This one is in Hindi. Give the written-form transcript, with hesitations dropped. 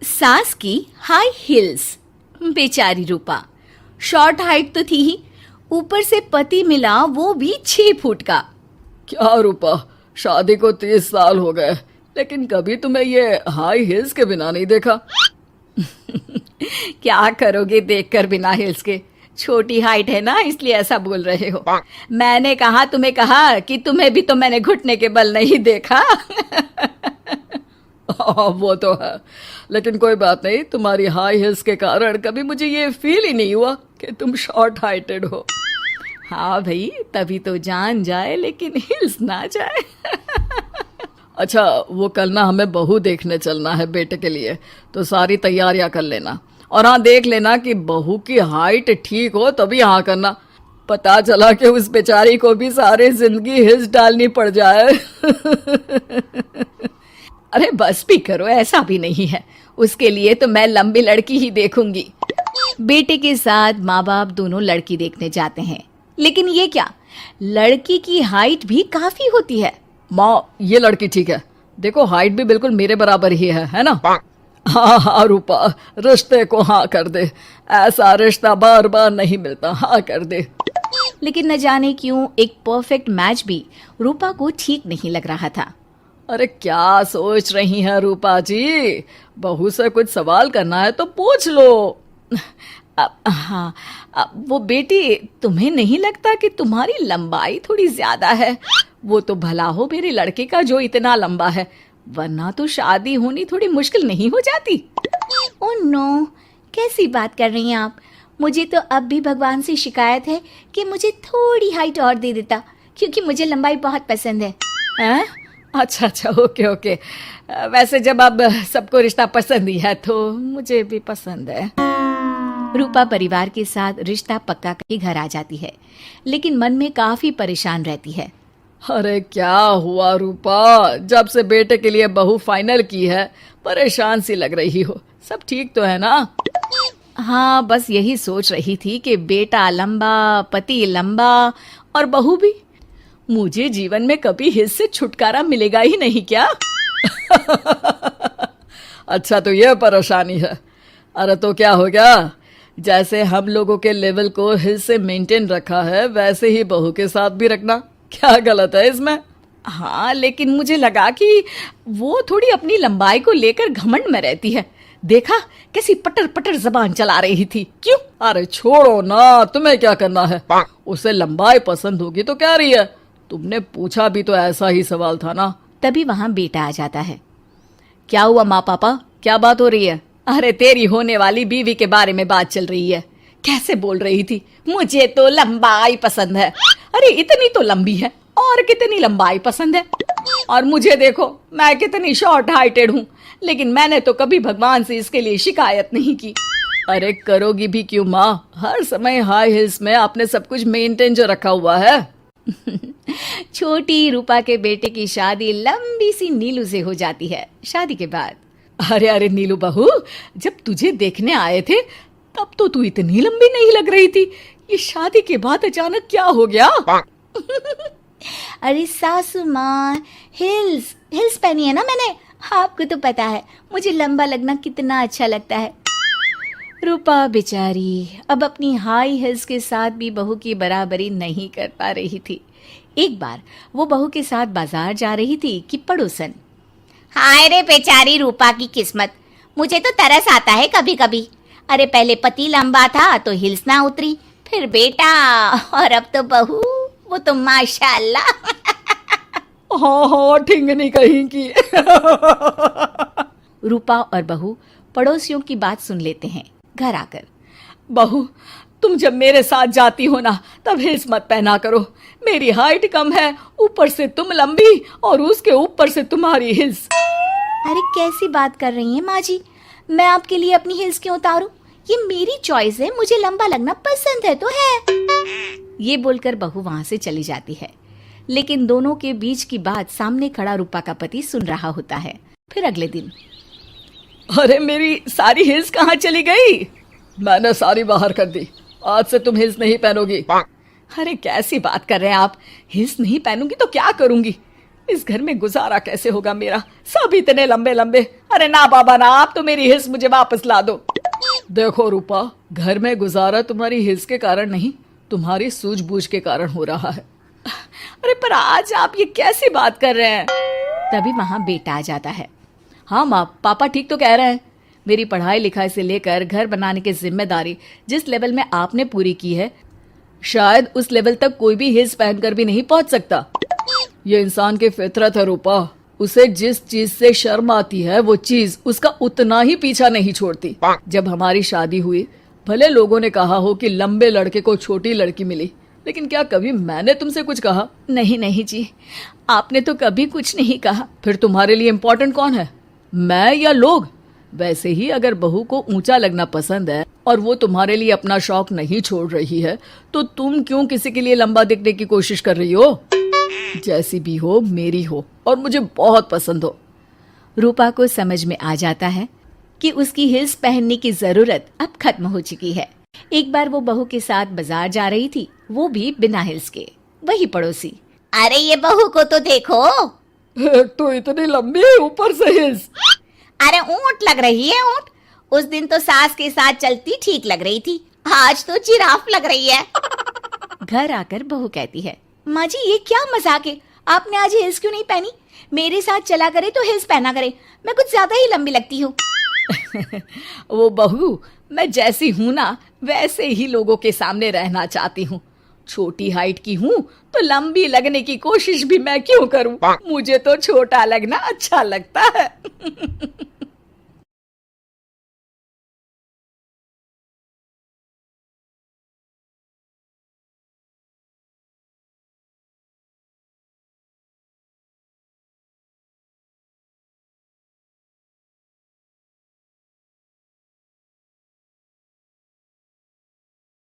सास की हाई हील्स। बेचारी रूपा, शॉर्ट हाइट तो थी ही, ऊपर से पति मिला वो भी 6 फुट का। क्या रूपा, शादी को 30 साल हो गए लेकिन कभी तुम्हें ये हाई हील्स के बिना नहीं देखा। क्या करोगे देखकर बिना हिल्स के? छोटी हाइट है ना, इसलिए ऐसा बोल रहे हो। मैंने कहा तुम्हें कहा कि तुम्हें भी तो मैंने घुटने के बल नहीं देखा। वो तो है, लेकिन कोई बात नहीं, तुम्हारी हाई हील्स के कारण कभी मुझे ये फील ही नहीं हुआ कि तुम शॉर्ट हाइटेड हो। हाँ भाई, तभी तो जान जाए लेकिन हिल्स ना जाए। अच्छा, वो कल ना हमें बहू देखने चलना है बेटे के लिए, तो सारी तैयारियां कर लेना। और हाँ, देख लेना कि बहू की हाइट ठीक हो तभी हाँ करना। पता चला कि उस बेचारी को भी सारी जिंदगी हिल्स डालनी पड़ जाए। अरे बस भी करो, ऐसा भी नहीं है। उसके लिए तो मैं लंबी लड़की ही देखूंगी। बेटे के साथ माँ बाप दोनों लड़की देखने जाते हैं, लेकिन ये क्या, लड़की की हाइट भी काफी होती है। माँ, ये लड़की ठीक है, देखो हाइट भी बिल्कुल मेरे बराबर ही है ना। हाँ हाँ रूपा, रिश्ते को हाँ कर दे, ऐसा रिश्ता बार बार नहीं मिलता, हाँ कर दे। लेकिन न जाने क्यों एक परफेक्ट मैच भी रूपा को ठीक नहीं लग रहा था। अरे क्या सोच रही हैं रूपा जी, बहू से कुछ सवाल करना है तो पूछ लो। हाँ, वो बेटी, तुम्हें नहीं लगता कि तुम्हारी लंबाई थोड़ी ज्यादा है? वो तो भला हो मेरे लड़के का जो इतना लंबा है, वरना तो शादी होनी थोड़ी मुश्किल नहीं हो जाती। ओह नो, कैसी बात कर रही हैं आप? मुझे तो अब भी भगवान से शिकायत है कि मुझे थोड़ी हाइट और दे देता, क्योंकि मुझे लंबाई बहुत पसंद है। हैं? अच्छा अच्छा, ओके ओके। वैसे जब अब सबको रिश्ता पसंद ही है तो मुझे भी पसंद है। रूपा परिवार के साथ रिश्ता पक्का करके घर आ जाती है, लेकिन मन में काफी परेशान रहती है। अरे क्या हुआ रूपा, जब से बेटे के लिए बहू फाइनल की है परेशान सी लग रही हो, सब ठीक तो है ना? हाँ, बस यही सोच रही थी कि बेटा लंबा, पति लंबा और बहू भी। मुझे जीवन में कभी हिस्से से छुटकारा मिलेगा ही नहीं क्या? अच्छा, तो ये परेशानी है। अरे तो क्या हो गया, जैसे हम लोगों के लेवल को हिस्से मेंटेन रखा है वैसे ही बहू के साथ भी रखना, क्या गलत है इसमें? हाँ, लेकिन मुझे लगा कि वो थोड़ी अपनी लंबाई को लेकर घमंड में रहती है। देखा कैसी पटर पटर जबान चला रही थी। क्यों? अरे छोड़ो ना, तुम्हें क्या करना है, उसे लंबाई पसंद होगी तो क्या रही है, तुमने पूछा भी तो ऐसा ही सवाल था ना। तभी वहां बेटा आ जाता है। क्या हुआ माँ पापा, क्या बात हो रही है? अरे तेरी होने वाली बीवी के बारे में बात चल रही है। कैसे बोल रही थी, मुझे तो लंबाई पसंद है। अरे इतनी तो लंबी है, और कितनी लंबाई पसंद है। और मुझे देखो, मैं कितनी शॉर्ट हाइटेड हूँ, लेकिन मैंने तो कभी भगवान से इसके लिए शिकायत नहीं की। अरे करोगी भी क्यों माँ, हर समय हाई हिल्स में आपने सब कुछ मेंटेन जो रखा हुआ है। छोटी रूपा के बेटे की शादी लंबी सी नीलू से हो जाती है। शादी के बाद, अरे अरे नीलू बहू, जब तुझे देखने आए थे तब तो तू इतनी लंबी नहीं लग रही थी, ये शादी के बाद अचानक क्या हो गया? अरे सासू माँ, हिल्स हिल्स पहनी है ना मैंने, आपको तो पता है मुझे लंबा लगना कितना अच्छा लगता है। रूपा बेचारी अब अपनी हाई हिल्स के साथ भी बहू की बराबरी नहीं कर पा रही थी। एक बार वो बहू के साथ बाजार जा रही थी कि पड़ोसन, हाय रे बेचारी रूपा की किस्मत, मुझे तो तरस आता है कभी कभी। अरे पहले पति लंबा था तो हिल्स ना उतरी, फिर बेटा, और अब तो बहू, वो तो माशाल्लाह। हाँ हाँ, ठिंगनी कहीं की। रूपा और बहू पड़ोसियों की बात सुन लेते हैं। घर आकर, बहू, तुम जब मेरे साथ जाती हो ना तब हिल्स मत पहना करो, मेरी हाइट कम है, ऊपर से तुम लंबी और उसके ऊपर से तुम्हारी हिल्स। अरे कैसी बात कर रही हैं माँ जी, मैं आपके लिए अपनी हिल्स क्यों उतारूं? ये मेरी चॉइस है, मुझे लंबा लगना पसंद है तो है। ये बोलकर बहू वहां से चली जाती है, लेकिन दोनों के बीच की बात सामने खड़ा रूपा का पति सुन रहा होता है। फिर अगले दिन, अरे मेरी सारी हिल्स कहाँ चली गई? मैंने सारी बाहर कर दी, आज से तुम हिल्स नहीं पहनोगी। अरे कैसी बात कर रहे हैं आप, हिल्स नहीं पहनूंगी तो क्या करूंगी? इस घर में गुजारा कैसे होगा मेरा, सब इतने लंबे लंबे। अरे ना बाबा ना, आप तो मेरी हिस्स मुझे वापस ला दो। देखो रूपा, घर में गुजारा तुम्हारी हिल्स के कारण नहीं, तुम्हारी सूझबूझ के कारण हो रहा है। अरे पर आज आप ये कैसी बात कर रहे हैं? तभी वहां बेटा आ जाता है। हाँ माँ, पापा ठीक तो कह रहे हैं। मेरी पढ़ाई लिखाई से लेकर घर बनाने की जिम्मेदारी जिस लेवल में आपने पूरी की है, शायद उस लेवल तक कोई भी हिल्स पहनकर भी नहीं पहुंच सकता। ये इंसान की फितरत है रूपा, उसे जिस चीज से शर्म आती है वो चीज उसका उतना ही पीछा नहीं छोड़ती। जब हमारी शादी हुई, भले लोगों ने कहा हो कि लंबे लड़के को छोटी लड़की मिली, लेकिन क्या कभी मैंने तुमसे कुछ कहा? नहीं नहीं जी, आपने तो कभी कुछ नहीं कहा। फिर तुम्हारे लिए इम्पोर्टेंट कौन है, मैं या लोग? वैसे ही अगर बहू को ऊंचा लगना पसंद है और वो तुम्हारे लिए अपना शौक नहीं छोड़ रही है, तो तुम क्यों किसी के लिए लंबा दिखने की कोशिश कर रही हो? जैसी भी हो, मेरी हो और मुझे बहुत पसंद हो। रूपा को समझ में आ जाता है कि उसकी हिल्स पहनने की जरूरत अब खत्म हो चुकी है। एक बार वो बहू के साथ बाजार जा रही थी, वो भी बिना हिल्स के। वही पड़ोसी, अरे ये बहू को तो देखो, एक तो इतनी लंबी है, ऊपर से हिल्स। अरे ऊंट लग रही है ऊंट। उस दिन तो सास के साथ चलती ठीक लग रही थी, आज तो जिराफ लग रही है। घर आकर बहू कहती है, माँ जी ये क्या मजाक है, आपने आज हिल्स क्यों नहीं पहनी? मेरे साथ चला करे तो हिल्स पहना करे, मैं कुछ ज्यादा ही लंबी लगती हूँ। वो बहू, मैं जैसी हूँ ना वैसे ही लोगों के सामने रहना चाहती हूँ। छोटी हाइट की हूँ तो लंबी लगने की कोशिश भी मैं क्यों करूँ? मुझे तो छोटा लगना अच्छा लगता है।